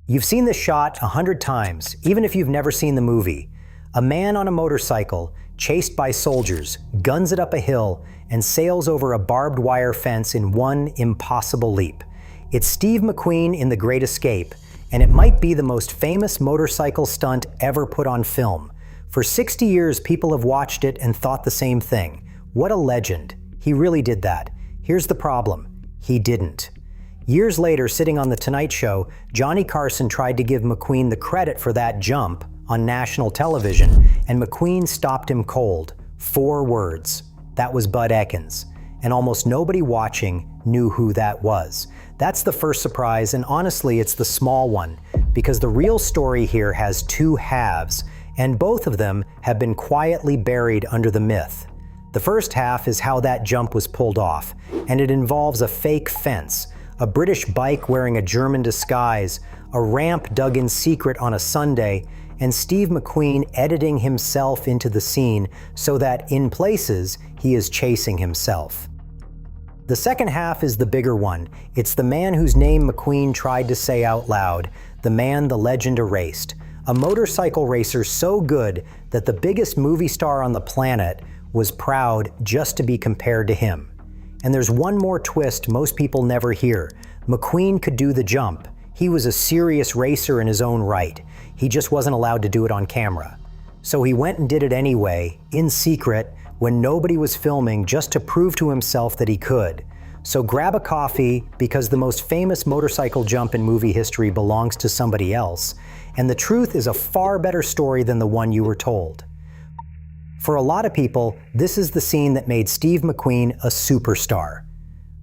You've seen this shot 100 times, even if you've never seen the movie. A man on a motorcycle, chased by soldiers, guns it up a hill, and sails over a barbed wire fence in one impossible leap. It's Steve McQueen in The Great Escape, and it might be the most famous motorcycle stunt ever put on film. For 60 years, people have watched it and thought the same thing. What a legend. He really did that. Here's the problem. He didn't. Years later, sitting on The Tonight Show, Johnny Carson tried to give McQueen the credit for that jump on national television, and McQueen stopped him cold. 4 words. That was Bud Ekins. And almost nobody watching knew who that was. That's the first surprise, and honestly, it's the small one, because the real story here has 2 halves, and both of them have been quietly buried under the myth. The first half is how that jump was pulled off, and it involves a fake fence, a British bike wearing a German disguise, a ramp dug in secret on a Sunday, and Steve McQueen editing himself into the scene so that, in places, he is chasing himself. The second half is the bigger one. It's the man whose name McQueen tried to say out loud, the man the legend erased. A motorcycle racer so good that the biggest movie star on the planet was proud just to be compared to him. And there's one more twist most people never hear. McQueen could do the jump. He was a serious racer in his own right. He just wasn't allowed to do it on camera. So he went and did it anyway, in secret, when nobody was filming, just to prove to himself that he could. So grab a coffee, because the most famous motorcycle jump in movie history belongs to somebody else, and the truth is a far better story than the one you were told. For a lot of people, this is the scene that made Steve McQueen a superstar.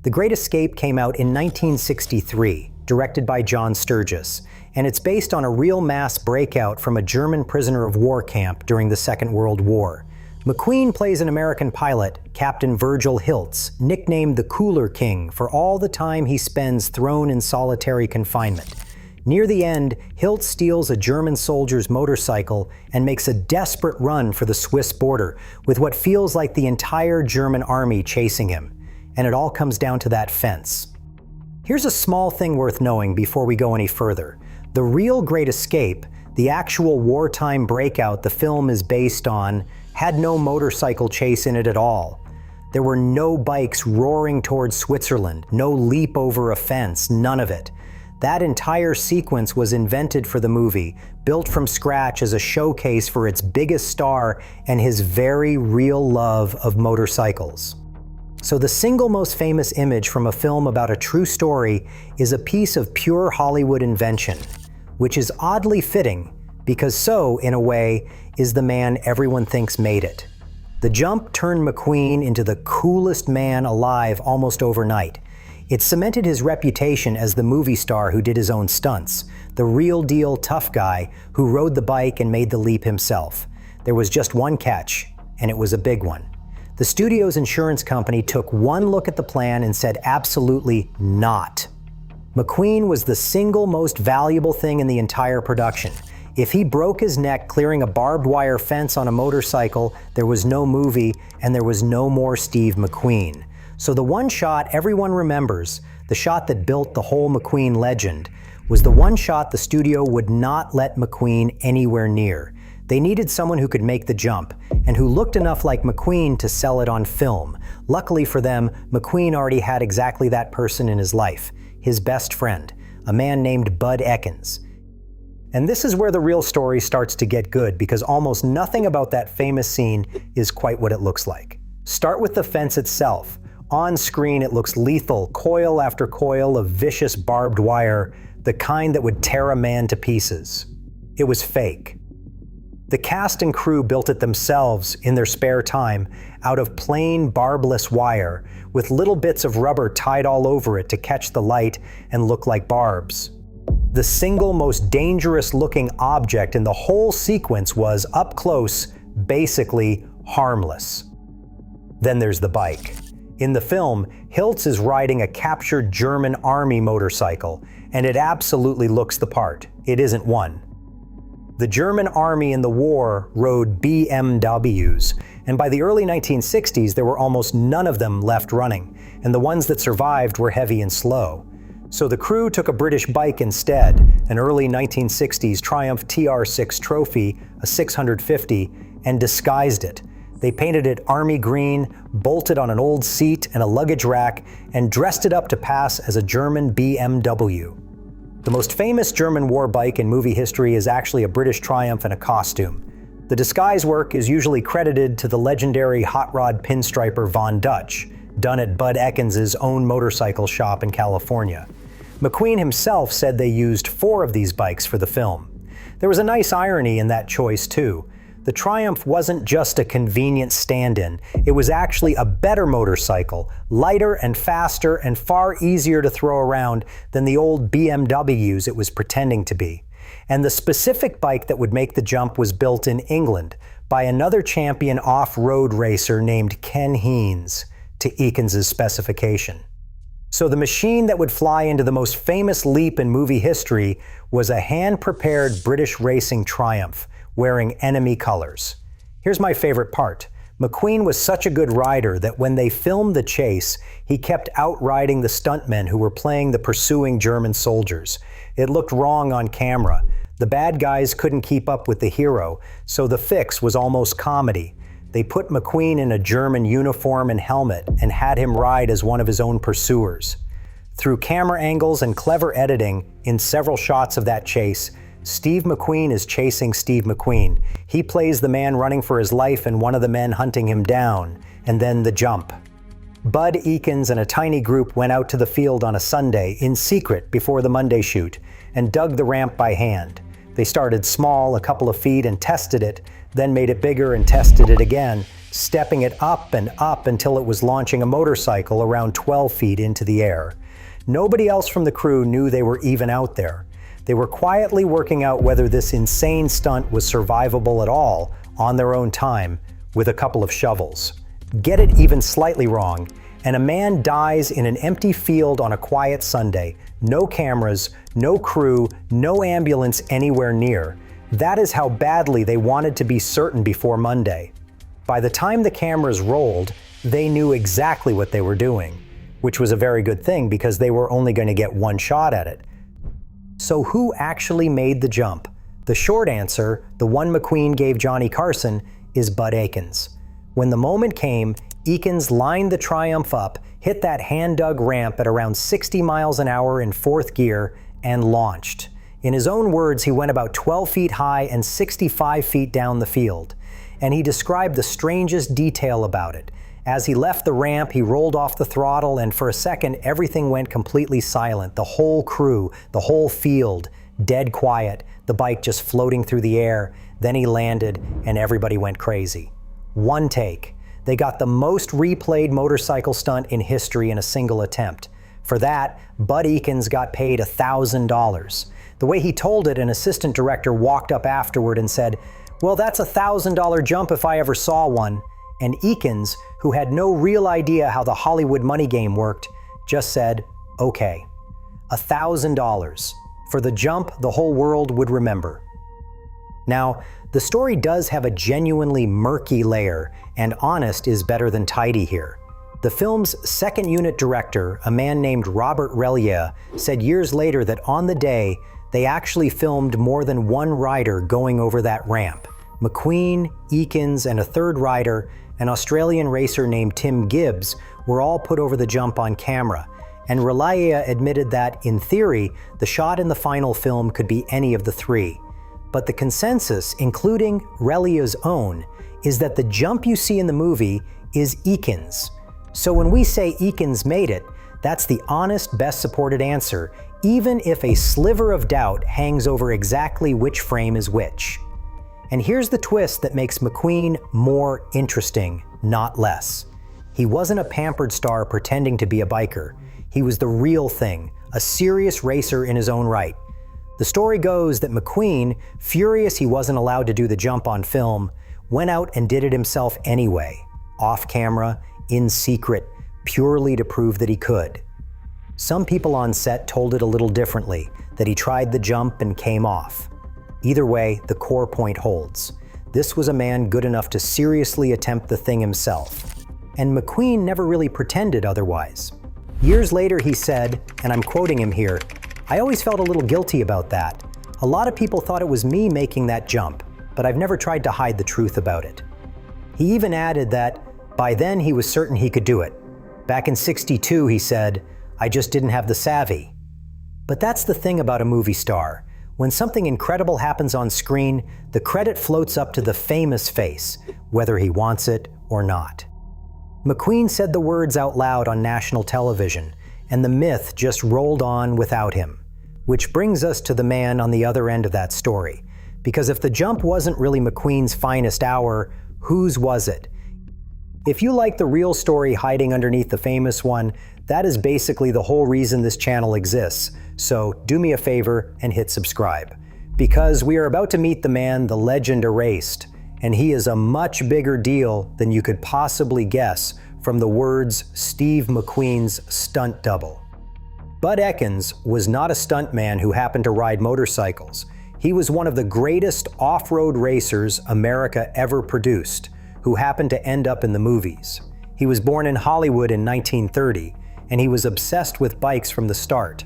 The Great Escape came out in 1963, directed by John Sturges, and it's based on a real mass breakout from a German prisoner of war camp during the Second World War. McQueen plays an American pilot, Captain Virgil Hiltz, nicknamed the Cooler King for all the time he spends thrown in solitary confinement. Near the end, Hiltz steals a German soldier's motorcycle and makes a desperate run for the Swiss border, with what feels like the entire German army chasing him. And it all comes down to that fence. Here's a small thing worth knowing before we go any further. The real Great Escape, the actual wartime breakout the film is based on, had no motorcycle chase in it at all. There were no bikes roaring towards Switzerland, no leap over a fence, none of it. That entire sequence was invented for the movie, built from scratch as a showcase for its biggest star and his very real love of motorcycles. So the single most famous image from a film about a true story is a piece of pure Hollywood invention, which is oddly fitting, because so, in a way, is the man everyone thinks made it. The jump turned McQueen into the coolest man alive almost overnight. It cemented his reputation as the movie star who did his own stunts, the real-deal tough guy who rode the bike and made the leap himself. There was just one catch, and it was a big one. The studio's insurance company took one look at the plan and said absolutely not. McQueen was the single most valuable thing in the entire production. If he broke his neck clearing a barbed wire fence on a motorcycle, there was no movie and there was no more Steve McQueen. So the one shot everyone remembers, the shot that built the whole McQueen legend, was the one shot the studio would not let McQueen anywhere near. They needed someone who could make the jump, and who looked enough like McQueen to sell it on film. Luckily for them, McQueen already had exactly that person in his life, his best friend, a man named Bud Ekins. And this is where the real story starts to get good, because almost nothing about that famous scene is quite what it looks like. Start with the fence itself. On screen, it looks lethal, coil after coil of vicious barbed wire, the kind that would tear a man to pieces. It was fake. The cast and crew built it themselves in their spare time out of plain barbless wire, with little bits of rubber tied all over it to catch the light and look like barbs. The single most dangerous looking object in the whole sequence was, up close, basically harmless. Then there's the bike. In the film, Hiltz is riding a captured German army motorcycle, and it absolutely looks the part. It isn't one. The German army in the war rode BMWs, and by the early 1960s there were almost none of them left running, and the ones that survived were heavy and slow. So the crew took a British bike instead, an early 1960s Triumph TR6 Trophy, a 650, and disguised it. They painted it army green, bolted on an old seat and a luggage rack, and dressed it up to pass as a German BMW. The most famous German war bike in movie history is actually a British Triumph in a costume. The disguise work is usually credited to the legendary hot rod pinstriper Von Dutch, done at Bud Ekins' own motorcycle shop in California. McQueen himself said they used 4 of these bikes for the film. There was a nice irony in that choice too. The Triumph wasn't just a convenient stand-in, it was actually a better motorcycle, lighter and faster and far easier to throw around than the old BMWs it was pretending to be. And the specific bike that would make the jump was built in England by another champion off-road racer named Ken Heens, to Ekins' specification. So the machine that would fly into the most famous leap in movie history was a hand-prepared British racing Triumph, wearing enemy colors. Here's my favorite part. McQueen was such a good rider that when they filmed the chase, he kept outriding the stuntmen who were playing the pursuing German soldiers. It looked wrong on camera. The bad guys couldn't keep up with the hero, so the fix was almost comedy. They put McQueen in a German uniform and helmet and had him ride as one of his own pursuers. Through camera angles and clever editing, in several shots of that chase, Steve McQueen is chasing Steve McQueen. He plays the man running for his life and one of the men hunting him down, and then the jump. Bud Ekins and a tiny group went out to the field on a Sunday in secret before the Monday shoot and dug the ramp by hand. They started small, a couple of feet, and tested it, then made it bigger and tested it again, stepping it up and up until it was launching a motorcycle around 12 feet into the air. Nobody else from the crew knew they were even out there. They were quietly working out whether this insane stunt was survivable at all on their own time with a couple of shovels. Get it even slightly wrong, and a man dies in an empty field on a quiet Sunday. No cameras, no crew, no ambulance anywhere near. That is how badly they wanted to be certain before Monday. By the time the cameras rolled, they knew exactly what they were doing, which was a very good thing because they were only going to get one shot at it. So who actually made the jump? The short answer, the one McQueen gave Johnny Carson, is Bud Ekins. When the moment came, Ekins lined the Triumph up, hit that hand-dug ramp at around 60 miles an hour in 4th gear, and launched. In his own words, he went about 12 feet high and 65 feet down the field. And he described the strangest detail about it. As he left the ramp, he rolled off the throttle, and for a second, everything went completely silent. The whole crew, the whole field, dead quiet, the bike just floating through the air. Then he landed, and everybody went crazy. One take. They got the most replayed motorcycle stunt in history in a single attempt. For that, Bud Ekins got paid $1,000. The way he told it, an assistant director walked up afterward and said, "Well, that's a $1,000 jump if I ever saw one." And Ekins, who had no real idea how the Hollywood money game worked, just said, "Okay." $1,000 for the jump the whole world would remember. Now, the story does have a genuinely murky layer, and honest is better than tidy here. The film's second unit director, a man named Robert Relier, said years later that on the day, they actually filmed more than one rider going over that ramp. McQueen, Ekins, and a third rider, an Australian racer named Tim Gibbs, were all put over the jump on camera. And Relier admitted that, in theory, the shot in the final film could be any of the three. But the consensus, including Relier's own, is that the jump you see in the movie is Ekins. So when we say Ekins made it, that's the honest, best supported answer, even if a sliver of doubt hangs over exactly which frame is which. And here's the twist that makes McQueen more interesting, not less. He wasn't a pampered star pretending to be a biker. He was the real thing, a serious racer in his own right. The story goes that McQueen, furious he wasn't allowed to do the jump on film, went out and did it himself anyway, off camera, in secret, purely to prove that he could. Some people on set told it a little differently, that he tried the jump and came off. Either way, the core point holds. This was a man good enough to seriously attempt the thing himself. And McQueen never really pretended otherwise. Years later, he said, and I'm quoting him here, "I always felt a little guilty about that. A lot of people thought it was me making that jump, but I've never tried to hide the truth about it." He even added that by then he was certain he could do it. Back in '62, he said, "I just didn't have the savvy." But that's the thing about a movie star. When something incredible happens on screen, the credit floats up to the famous face, whether he wants it or not. McQueen said the words out loud on national television, and the myth just rolled on without him. Which brings us to the man on the other end of that story. Because if the jump wasn't really McQueen's finest hour, whose was it? If you like the real story hiding underneath the famous one, that is basically the whole reason this channel exists. So do me a favor and hit subscribe. Because we are about to meet the man the legend erased, and he is a much bigger deal than you could possibly guess from the words Steve McQueen's stunt double. Bud Ekins was not a stuntman who happened to ride motorcycles. He was one of the greatest off-road racers America ever produced, who happened to end up in the movies. He was born in Hollywood in 1930, and he was obsessed with bikes from the start.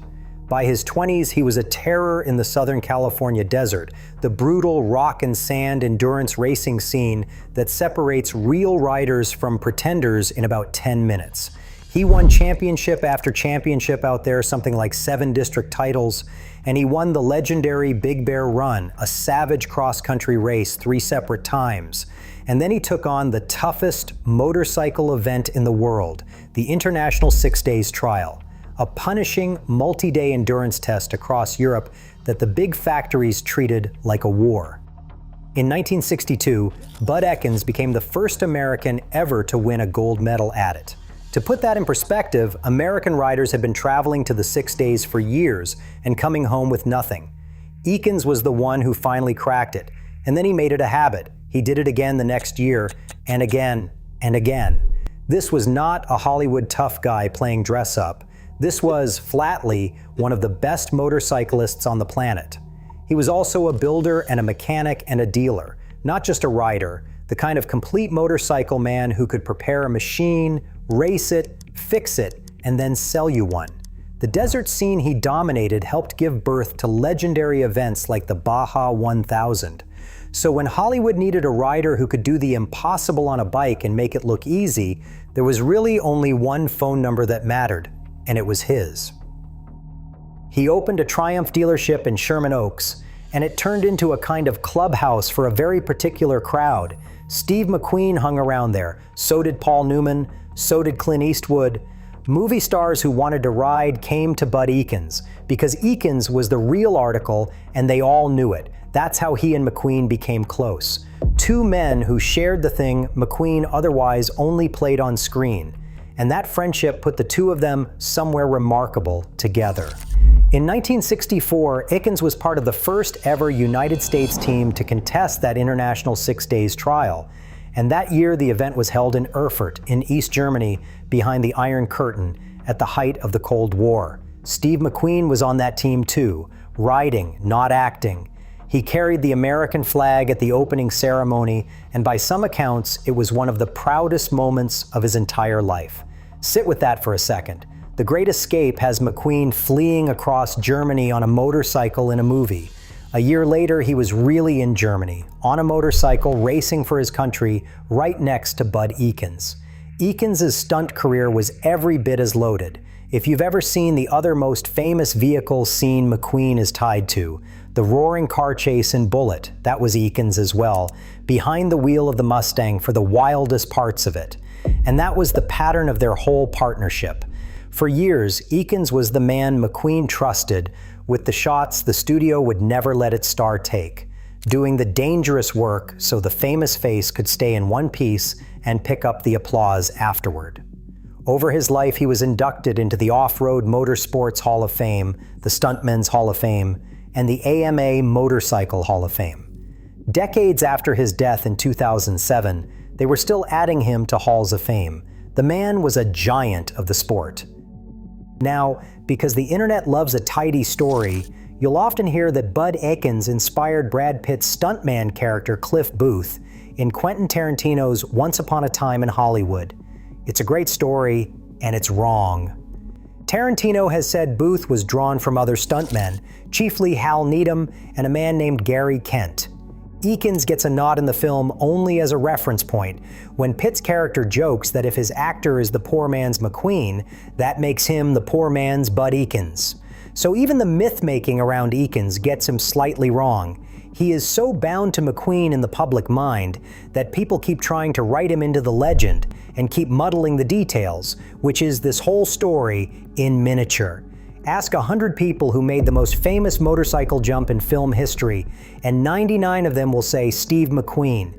By his 20s, he was a terror in the Southern California desert, the brutal rock and sand endurance racing scene that separates real riders from pretenders in about 10 minutes. He won championship after championship out there, something like 7 district titles, and he won the legendary Big Bear Run, a savage cross-country race 3 separate times. And then he took on the toughest motorcycle event in the world, the International 6 Days Trial, a punishing multi-day endurance test across Europe that the big factories treated like a war. In 1962, Bud Ekins became the first American ever to win a gold medal at it. To put that in perspective, American riders had been traveling to the 6 days for years and coming home with nothing. Ekins was the one who finally cracked it, and then he made it a habit. He did it again the next year, and again, and again. This was not a Hollywood tough guy playing dress-up. This was, flatly, one of the best motorcyclists on the planet. He was also a builder and a mechanic and a dealer, not just a rider, the kind of complete motorcycle man who could prepare a machine, race it, fix it, and then sell you one. The desert scene he dominated helped give birth to legendary events like the Baja 1000. So when Hollywood needed a rider who could do the impossible on a bike and make it look easy, there was really only one phone number that mattered, and it was his. He opened a Triumph dealership in Sherman Oaks, and it turned into a kind of clubhouse for a very particular crowd. Steve McQueen hung around there, so did Paul Newman, so did Clint Eastwood. Movie stars who wanted to ride came to Bud Ekins, because Ekins was the real article and they all knew it. That's how he and McQueen became close. 2 men who shared the thing McQueen otherwise only played on screen. And that friendship put the 2 of them somewhere remarkable together. In 1964, Ekins was part of the first ever United States team to contest that International 6 Days Trial. And that year, the event was held in Erfurt in East Germany behind the Iron Curtain at the height of the Cold War. Steve McQueen was on that team too, riding, not acting. He carried the American flag at the opening ceremony, and by some accounts, it was one of the proudest moments of his entire life. Sit with that for a second. The Great Escape has McQueen fleeing across Germany on a motorcycle in a movie. A year later, he was really in Germany, on a motorcycle racing for his country, right next to Bud Ekins. Ekins' stunt career was every bit as loaded. If you've ever seen the other most famous vehicle scene McQueen is tied to, the roaring car chase in Bullitt, that was Ekins as well, behind the wheel of the Mustang for the wildest parts of it. And that was the pattern of their whole partnership. For years, Ekins was the man McQueen trusted with the shots the studio would never let its star take, doing the dangerous work so the famous face could stay in one piece and pick up the applause afterward. Over his life, he was inducted into the Off-Road Motorsports Hall of Fame, the Stuntmen's Hall of Fame, and the AMA Motorcycle Hall of Fame. Decades after his death in 2007, they were still adding him to halls of fame. The man was a giant of the sport. Now, because the internet loves a tidy story, you'll often hear that Bud Ekins inspired Brad Pitt's stuntman character Cliff Booth in Quentin Tarantino's Once Upon a Time in Hollywood. It's a great story, and it's wrong. Tarantino has said Booth was drawn from other stuntmen, chiefly Hal Needham and a man named Gary Kent. Ekins gets a nod in the film only as a reference point, when Pitt's character jokes that if his actor is the poor man's McQueen, that makes him the poor man's Bud Ekins. So even the myth-making around Ekins gets him slightly wrong. He is so bound to McQueen in the public mind that people keep trying to write him into the legend and keep muddling the details, which is this whole story in miniature. Ask 100 people who made the most famous motorcycle jump in film history, and 99 of them will say Steve McQueen.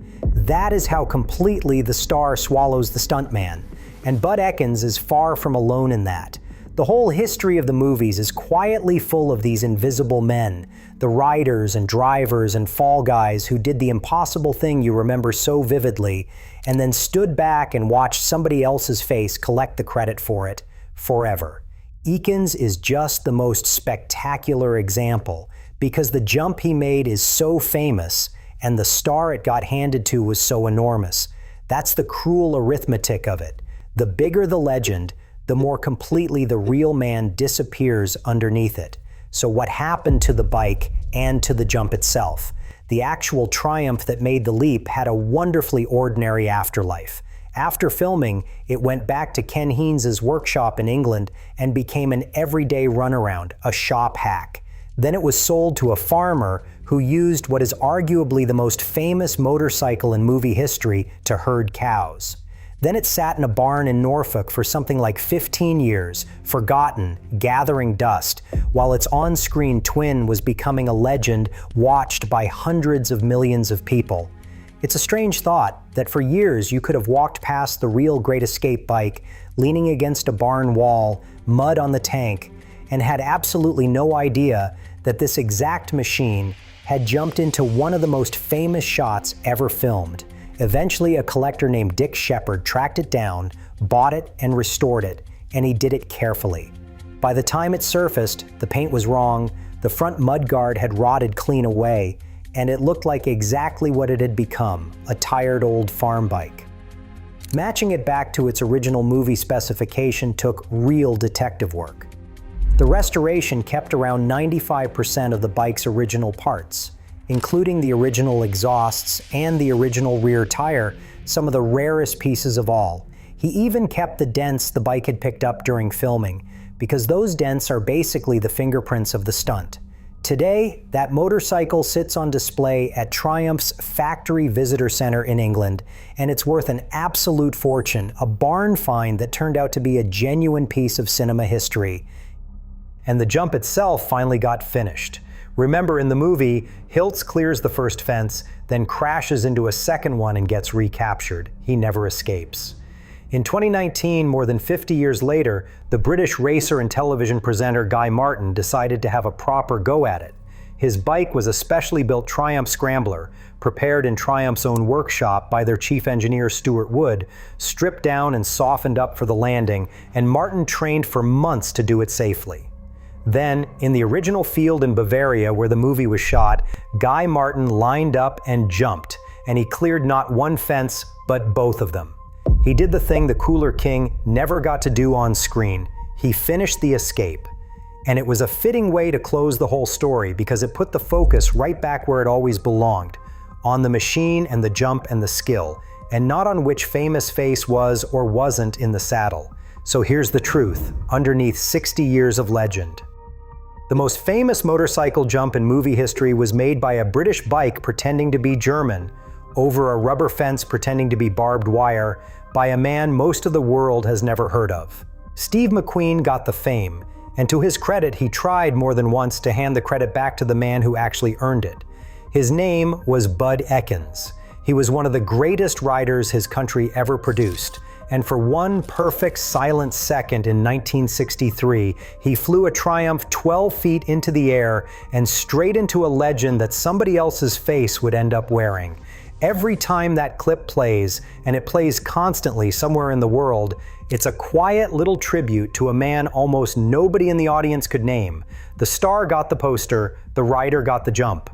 That is how completely the star swallows the stuntman, and Bud Ekins is far from alone in that. The whole history of the movies is quietly full of these invisible men, the riders and drivers and fall guys who did the impossible thing you remember so vividly, and then stood back and watched somebody else's face collect the credit for it forever. Ekins is just the most spectacular example because the jump he made is so famous and the star it got handed to was so enormous. That's the cruel arithmetic of it. The bigger the legend, the more completely the real man disappears underneath it. So what happened to the bike and to the jump itself? The actual triumph that made the leap had a wonderfully ordinary afterlife. After filming, it went back to Ken Heens's workshop in England and became an everyday runaround, a shop hack. Then it was sold to a farmer who used what is arguably the most famous motorcycle in movie history to herd cows. Then it sat in a barn in Norfolk for something like 15 years, forgotten, gathering dust, while its on-screen twin was becoming a legend watched by hundreds of millions of people. It's a strange thought that for years you could have walked past the real Great Escape bike, leaning against a barn wall, mud on the tank, and had absolutely no idea that this exact machine had jumped into one of the most famous shots ever filmed. Eventually, a collector named Dick Shepard tracked it down, bought it, and restored it, and he did it carefully. By the time it surfaced, the paint was wrong, the front mudguard had rotted clean away, and it looked like exactly what it had become, a tired old farm bike. Matching it back to its original movie specification took real detective work. The restoration kept around 95% of the bike's original parts, including the original exhausts and the original rear tire, some of the rarest pieces of all. He even kept the dents the bike had picked up during filming, because those dents are basically the fingerprints of the stunt. Today, that motorcycle sits on display at Triumph's Factory Visitor Center in England, and it's worth an absolute fortune, a barn find that turned out to be a genuine piece of cinema history. And the jump itself finally got finished. Remember, in the movie, Hiltz clears the first fence, then crashes into a second one and gets recaptured. He never escapes. In 2019, more than 50 years later, the British racer and television presenter Guy Martin decided to have a proper go at it. His bike was a specially built Triumph Scrambler, prepared in Triumph's own workshop by their chief engineer Stuart Wood, stripped down and softened up for the landing, and Martin trained for months to do it safely. Then, in the original field in Bavaria where the movie was shot, Guy Martin lined up and jumped, and he cleared not one fence, but both of them. He did the thing the Cooler King never got to do on screen. He finished the escape. And it was a fitting way to close the whole story because it put the focus right back where it always belonged, on the machine and the jump and the skill, and not on which famous face was or wasn't in the saddle. So here's the truth, underneath 60 years of legend. The most famous motorcycle jump in movie history was made by a British bike pretending to be German, over a rubber fence pretending to be barbed wire, by a man most of the world has never heard of. Steve McQueen got the fame, and to his credit, he tried more than once to hand the credit back to the man who actually earned it. His name was Bud Ekins. He was one of the greatest riders his country ever produced, and for one perfect silent second in 1963, he flew a Triumph 12 feet into the air and straight into a legend that somebody else's face would end up wearing. Every time that clip plays, and it plays constantly somewhere in the world, it's a quiet little tribute to a man almost nobody in the audience could name. The star got the poster, the rider got the jump.